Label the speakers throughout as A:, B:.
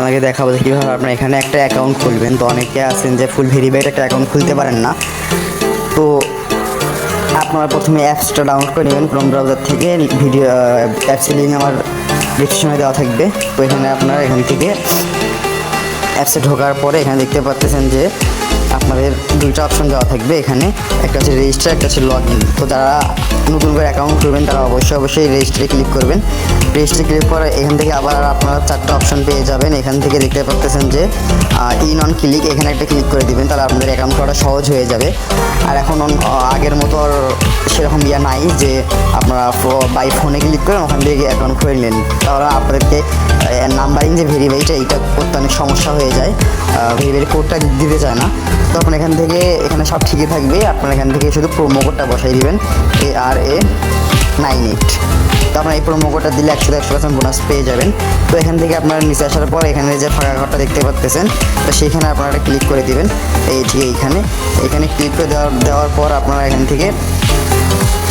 A: আপনাকে দেখাবো যে কীভাবে আপনার এখানে একটা অ্যাকাউন্ট খুলবেন। তো অনেকে আছেন যে ফুল ভেরিফাইড একটা অ্যাকাউন্ট খুলতে পারেন না। তো আপনারা প্রথমে অ্যাপসটা ডাউনলোড করে নেবেন ক্রোম ব্রাউজার থেকে। ভিডিও অ্যাপসের লিঙ্ক আমার ডিসক্রিপশনে দেওয়া থাকবে। তো এখানে আপনারা এখান থেকে অ্যাপসে ঢোকার পরে এখানে দেখতে পাচ্ছেন যে আপনাদের দুইটা অপশন দেওয়া থাকবে এখানে, একটা হচ্ছে রেজিস্টার, একটা হচ্ছে লগ ইন। তো যারা নতুন করে অ্যাকাউন্ট খুলবেন তারা অবশ্যই রেজিস্টারে ক্লিক করবেন। রেজিস্টারে ক্লিক করে এখান থেকে আবার আপনারা চারটা অপশন পেয়ে যাবেন। এখান থেকে দেখতে পাচ্ছেন যে ইন অন ক্লিক, এখানে একটা ক্লিক করে দিবেন, তাহলে আপনাদের অ্যাকাউন্ট করা সহজ হয়ে যাবে। আর এখন আগের মতো আর সেরকম নাই যে আপনারা বাই ফোনে ক্লিক করেন ওখান থেকে অ্যাকাউন্ট খুলে নেন, তাহলে আপনাদেরকে নাম্বারিং যে ভেরিফাইটা এইটা করতে অনেক সমস্যা হয়ে যায়, ভেরিফাই কোডটা দিতে চায় না। তো আপনার এখান থেকে এখানে সব ঠিকই থাকবে, আপনার এখান থেকে শুধু প্রোমো কোডটা বসাই দিবেন ARA98। তো আপনার এই প্রোমো কোডটা দিলে 100% বোনাস পেয়ে যাবেন। তো এখান থেকে আপনার নিচে আসার পর এখানে যে ফাঁকা ঘরটা দেখতে পাচ্ছেন, তো সেইখানে আপনারা ক্লিক করে দিবেন। এই ঠিক এখানে ক্লিক করে দেওয়ার পর আপনারা এখান থেকে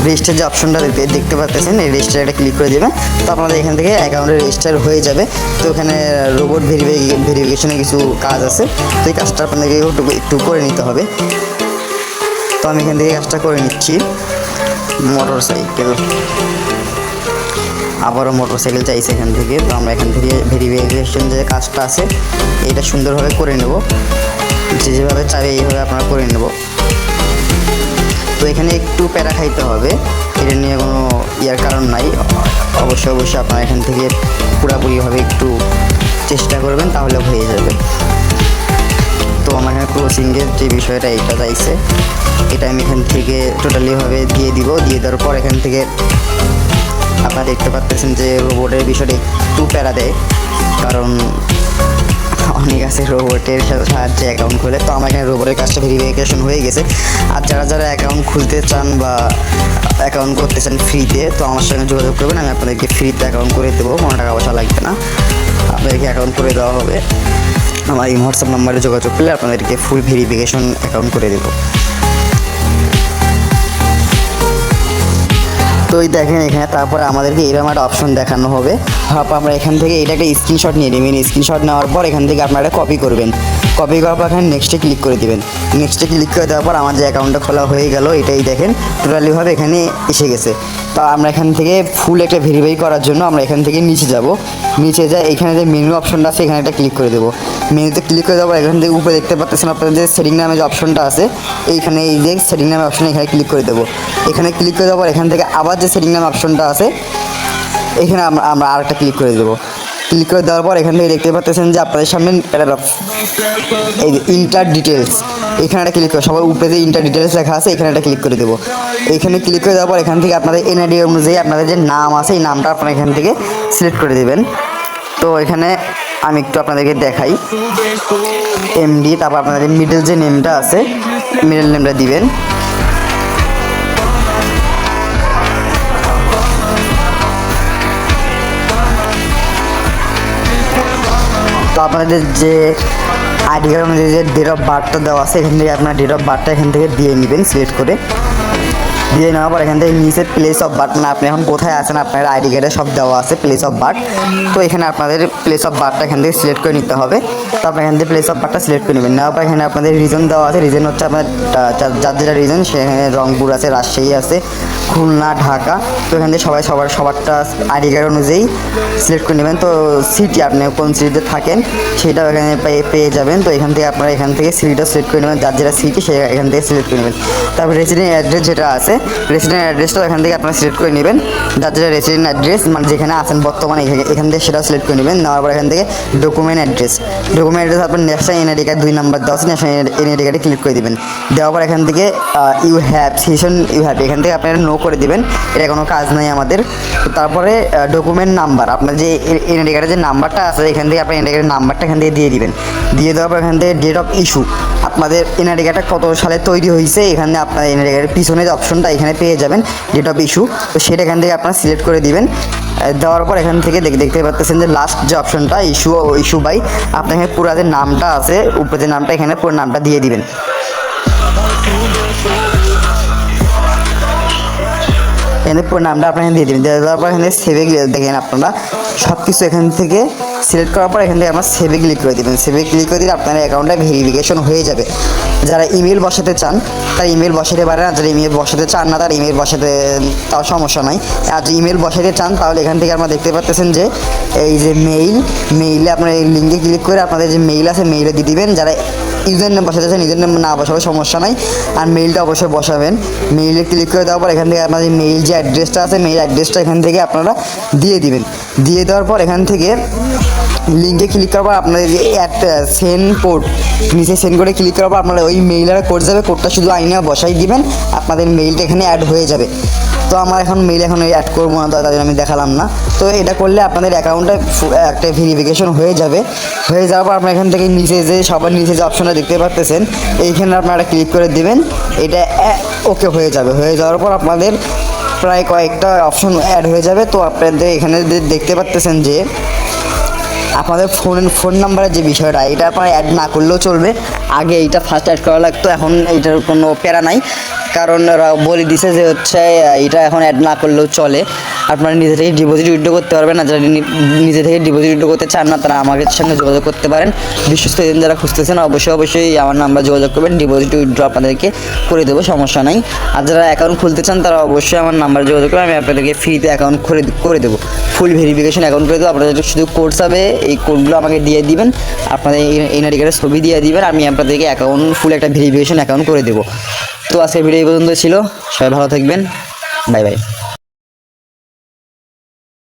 A: রেজিস্টার যে অপশনটা দেখতে পাচ্ছেন, এই রেজিস্টারটা ক্লিক করে দেবেন। তো আপনাদের এখান থেকে অ্যাকাউন্টে রেজিস্টার হয়ে যাবে। তো এখানে রোবট ভেরিফিকেশনের কিছু কাজ আছে, তো এই কাজটা আপনাদেরকে একটু করে নিতে হবে। তো আমি এখান থেকে কাজটা করে নিচ্ছি। আবারও মোটরসাইকেল চাইছে এখান থেকে। তো আমরা এখান থেকে ভেরিফিকেশন যে কাজটা আছে এটা সুন্দরভাবে করে নেব, যেভাবে চাই এইভাবে আপনারা করে নেব। তো এখানে একটু প্যারা খাইতে হবে, এটা নিয়ে কোনো কারণ নাই। অবশ্যই আপনারা এখান থেকে পুরোপুরিভাবে একটু চেষ্টা করবেন, তাহলে হয়ে যাবে। তো আমার এখানে ক্রসিংয়ের যে বিষয়টা এটা চাইছে, এটা আমি এখান থেকে টোটালিভাবে দিয়ে দেওয়ার পর এখান থেকে আপনারা দেখতে পাচ্ছেন যে রোবটের বিষয়টা একটু প্যারা দেয়, কারণ অনেক আছে রোবটের সাহায্যে অ্যাকাউন্ট খুলে। তো আমার এখানে রোবটের কাজটা ভেরিফিকেশন হয়ে গেছে। আর যারা অ্যাকাউন্ট খুলতে চান বা অ্যাকাউন্ট করতে চান ফ্রিতে, তো আমার সঙ্গে যোগাযোগ করবেন, আমি আপনাদেরকে ফ্রিতে অ্যাকাউন্ট করে দেবো, কোনো টাকা পয়সা লাগবে না, আপনাদেরকে অ্যাকাউন্ট করে দেওয়া হবে। আমার এই হোয়াটসঅ্যাপ নাম্বারে যোগাযোগ করলে আপনাদেরকে ফুল ভেরিফিকেশন অ্যাকাউন্ট করে দেবো। তো এই দেখেন এখানে তারপরে আমাদেরকে এরকম একটা অপশন দেখানো হবে। আমরা এখান থেকে এটা একটা স্ক্রিনশট নিয়ে নেবেন। স্ক্রিনশট নেওয়ার পর এখান থেকে আপনারা কপি করবেন। কপি করার পর এখানে নেক্সটে ক্লিক করে দেবেন। নেক্সটে ক্লিক করে দেওয়ার পর আমার যে অ্যাকাউন্টটা খোলা হয়ে গেল, এটাই দেখেন টোটালিভাবে এখানে এসে গেছে। তো আমরা এখান থেকে ফুল একটা ভেরিফাই করার জন্য আমরা এখান থেকে নিচে যাব। নিচে যাই, এখানে যে মেনু অপশনটা আছে এখানে একটা ক্লিক করে দেবো। মেনুতে ক্লিক করে দেওয়ার এখান থেকে উপরে দেখতে পাচ্ছেন আপনাদের যে সেটিং নামে যে অপশনটা আছে, এইখানে এই যে সেটিং নামে অপশন এখানে ক্লিক করে দেবো। এখানে ক্লিক করে দেওয়ার পর এখান থেকে আবার যে সেটিং নামে অপশনটা আছে এখানে আমরা আরেকটা ক্লিক করে দেবো। ক্লিক করে দেওয়ার পর এখান থেকে দেখতে পাচ্ছেন যে আপনাদের সামনে প্যারাগ্রাফ, এই যে ইন্টার ডিটেলস, এখানে একটা ক্লিক করে সবার উপরে যে ইন্টার ডিটেলস লেখা আছে এখানে একটা ক্লিক করে দেবো। এইখানে ক্লিক করে দেওয়ার পর এখান থেকে আপনাদের এনআইডি অনুযায়ী আপনাদের যে নাম আছে এই নামটা আপনারা এখান থেকে সিলেক্ট করে দেবেন। তো এখানে আমি একটু আপনাদেরকে দেখাই, এমডি, তারপর আপনাদের মিডল যে নেমটা আছে মিডল নেমটা দিবেন। তো আপনাদের যে আইডি কার্ড অনুযায়ী যে ডেট অফ বার্থটা দেওয়া আছে এখান থেকে আপনার ডেট অফ বার্থটা এখান থেকে দিয়ে নেবেন সিলেক্ট করে। দিয়ে নেওয়ার পর এখান থেকে নিচে প্লেস অফ বার্থ, মানে আপনি এখন কোথায় আছেন আপনার আইডি কার্ডে সব দেওয়া আছে প্লেস অফ বার্থ। তো এখানে আপনাদের প্লেস অফ বার্থটা এখান থেকে সিলেক্ট করে নিতে হবে। তো আপনি এখান থেকে প্লেস অফ বার্থটা সিলেক্ট করে নেবেন। নেওয়ার পর এখানে আপনাদের রিজন দেওয়া আছে। রিজন হচ্ছে আপনার যার যেটা রিজন, সেখানে রংপুর আছে, রাজশাহী আছে, খুলনা, ঢাকা। তো এখান থেকে সবারটা আইডি কার্ড অনুযায়ী সিলেক্ট করে নেবেন। তো সিটি আপনি কোন সিটিতে থাকেন সেটাও এখানে পেয়ে যাবেন। তো এখান থেকে আপনারা এখান থেকে সিটিটা সিলেক্ট করে নেবেন, যার যেটা সিটি সে এখান থেকে সিলেক্ট করে নেবেন। তারপর রেসিডেন্ট অ্যাড্রেস যেটা আছে, রেসিডেন্ট অ্যাড্রেসটাও এখান থেকে আপনারা সিলেক্ট করে নেবেন, যার যেটা রেসিডেন্ট অ্যাড্রেস মানে যেখানে আছেন বর্তমানে এখান থেকে সেটাও সিলেক্ট করে নেবেন। নেওয়ার পর এখান থেকে ডকুমেন্ট অ্যাড্রেস আপনার ন্যাশনাল এনআইডি কার্ড 2 নাম্বার দেওয়া আছে, ন্যাশনাল এনআইডি কার্ডে ক্লিক করে দেবেন। দেওয়ার পর এখান থেকে ইউ হ্যাভ এখান থেকে আপনারা নো করে দেবেন, এটা কোনো কাজ নাই আমাদের। তো তারপরে ডকুমেন্ট নাম্বার, আপনার যে এনআইডি কার্ডের যে নাম্বারটা আছে এখান থেকে আপনার এনআইডি কার্ডের নাম্বারটা এখান থেকে দিয়ে দিবেন। দিয়ে দেওয়ার পর এখান থেকে ডেট অফ ইস্যু, আপনাদের এনআইডি কার্ডটা কত সালে তৈরি হয়েছে এখানে আপনার এনআইডি কার্ডের পিছনে যে অপশনটা এখানে পেয়ে যাবেন ডেট অফ ইস্যু। তো সেটা এখান থেকে আপনারা সিলেক্ট করে দিবেন। দেওয়ার পর এখান থেকে দেখতে পাচ্ছেন যে লাস্ট যে অপশনটা ইস্যু বাই, আপনার এখানে পুরো যে নামটা আছে উপরে যে নামটা এখানে পুরো নামটা দিয়ে দিবেন। এখানে পুরো নামটা আপনার এখানে দিয়ে দেবেন। দেওয়ার পর এখানে সেভে দেখেন আপনারা সব কিছু এখান থেকে সিলেক্ট করার পর এখান থেকে আপনার সেভে ক্লিক করে দেবেন। সেভে ক্লিক করে দিলে আপনার অ্যাকাউন্টটা ভেরিফিকেশন হয়ে যাবে। যারা ইমেল বসাতে চান তারা ইমেল বসাতে পারেন, আর যারা ইমেল বসাতে চান না তার ইমেল বসাতে তাও সমস্যা নাই। আর যদি ইমেল বসাতে চান তাহলে এখান থেকে আপনারা দেখতে পাচ্ছেন যে এই যে মেইলে আপনার এই লিঙ্কে ক্লিক করে আপনাদের যে মেইল আছে মেইলে দিয়ে দিবেন। যারা ইউজার নেম বসাতে চান ইউজার নেম না বসাবে সমস্যা নাই, আর মেইলটা অবশ্যই বসাবেন। মেইলে ক্লিক করে দেওয়ার পর এখান থেকে আপনাদের মেইল যে অ্যাড্রেসটা আছে মেইল অ্যাড্রেসটা এখান থেকে আপনারা দিয়ে দিবেন। দিয়ে দেওয়ার পর এখান থেকে লিঙ্কে ক্লিক করার পর আপনাদের যে সেন্ড কোড নিচে সেন্ড করে ক্লিক করার পর আপনারা ওই মেইলের কোড যাবে, কোডটা শুধু আইনে বসাই দিবেন, আপনাদের মেইলটা এখানে অ্যাড হয়ে যাবে। তো আমার এখন মেইল এখন অ্যাড করবো না, তার জন্য আমি দেখালাম না। তো এটা করলে আপনাদের অ্যাকাউন্টটা একটা ভেরিফিকেশন হয়ে যাবে। হয়ে যাওয়ার পর আপনার এখান থেকে নিচে যে সবার নিচে যে অপশনটা দেখতে পাচ্ছেন এইখানে আপনারা ক্লিক করে দেবেন, এটা ওকে হয়ে যাবে। হয়ে যাওয়ার পর আপনাদের প্রায় কয়েকটা অপশন অ্যাড হয়ে যাবে। তো আপনাদের এখানে দেখতে পাচ্ছেন যে আপনাদের ফোন নাম্বারের যে বিষয়টা এটা আপনারা অ্যাড না করলেও চলবে। আগে এইটা ফার্স্ট অ্যাড করা লাগতো, এখন এইটার কোনো প্যারা নাই, কারণ ওরা বলে দিছে যে হচ্ছে এটা এখন অ্যাড না করলেও চলে। আপনারা নিজে থেকে ডিপোজিট উইথড্র করতে পারবেন না। যারা নিজে থেকে ডিপোজিট উইথড্র করতে চান না তারা আমাদের সঙ্গে যোগাযোগ করতে পারেন। বিশ্বস্ত এজেন্ট যারা খুঁজতেছেন অবশ্যই আমার নাম্বার যোগাযোগ করবেন, ডিপোজিট উইথড্র আপনাদেরকে করে দেবো, সমস্যা নাই। আর যারা অ্যাকাউন্ট খুলতে চান তারা অবশ্যই আমার নাম্বার যোগাযোগ করবেন, আমি আপনাদেরকে ফ্রিতে অ্যাকাউন্ট করে দেবো, ফুল ভেরিফিকেশন অ্যাকাউন্ট করে দেবো। আপনাদের শুধু কোড হবে, এই কোডগুলো আমাকে দিয়ে দিবেন, আপনাদের এনআইডি কার্ডের ছবি দিয়ে দিবেন, আমি আপনাদেরকে অ্যাকাউন্ট ফুল একটা ভেরিফিকেশন অ্যাকাউন্ট করে দেবো। তো আজকের ভিডিও এই পর্যন্ত ছিল, সবাই ভালো থাকবেন, বাই বাই।